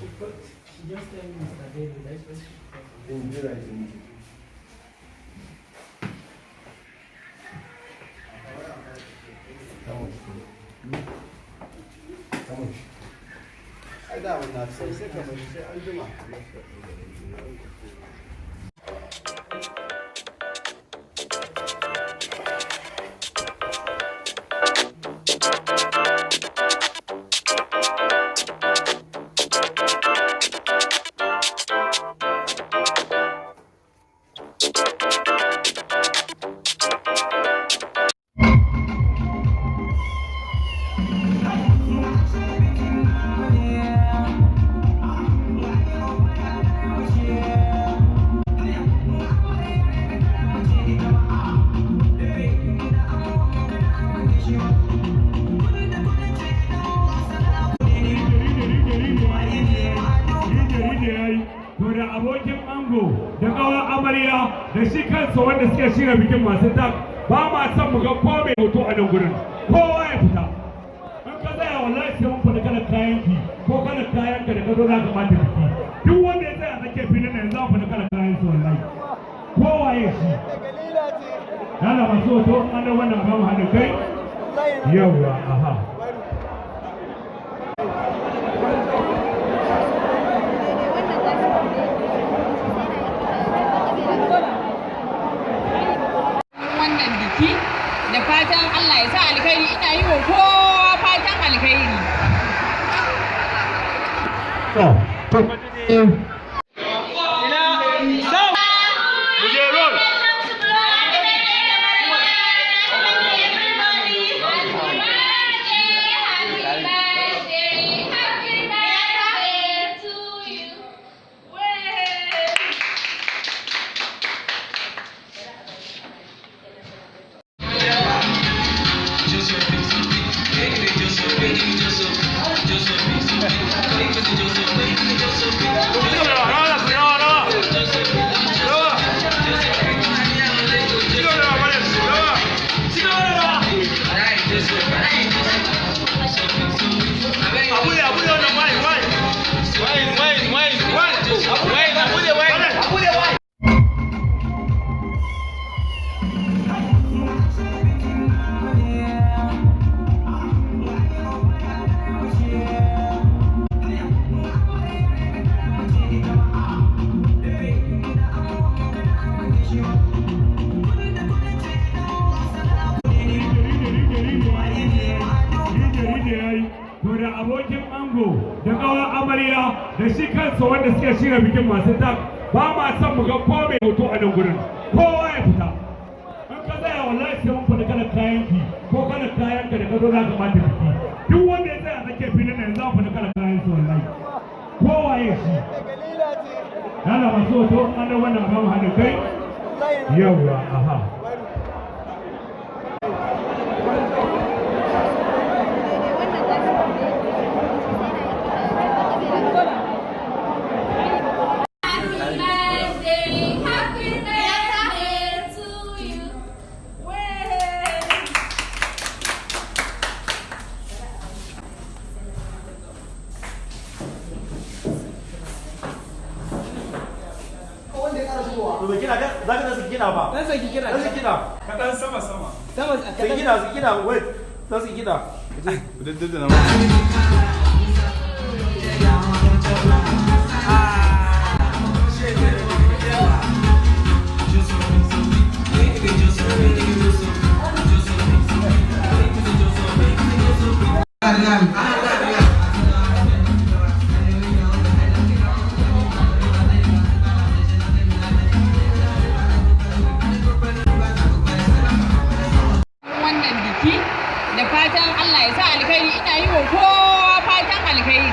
She just tell me Mr. David, that's what she ai da wannan sai ka bari sai an jima da shi kansa wanda suke shirya bikin masu tak ba ma son mu ga ko mai hoto a nan gurin kowa ya fita in ka tsaya wallahi sai mun faɗi kalar kayan ki ko kalar kayan ka da ka zo za ka mata biki duk wanda ya tsaya tsakiyar filin nan za mu faɗi kalar kayan su wallahi kowa ya shi yana masu hoto an da wannan ba mu haɗin kai yawwa aha da fatan Allah ya sa alkhairi ina yi wa kowa fatan alkhairi. abokin ango da kawar amarya da shi kansa wanda suke shirya bikin masu tak ba ma son mu ga ko mai hoto a nan gurin kowa ya fita in ka tsaya wallahi sai mun faɗi kalar kayan ki ko kalar kayan ka da ka zo za ka mata biki duk wanda ya tsaya tsakiyar filin nan za mu faɗi kalar kayan su wallahi kowa ya shi yana masu hoto an da wannan ba mu haɗin kai yawwa aha za ka saki kiɗa ba dan saki kiɗa dan saki kiɗa ka dan sama sama sama saki kiɗa wait dan saki kiɗa da na da fatan Allah ya sa alkhairi ina yi wa kowa fatan alkhairi.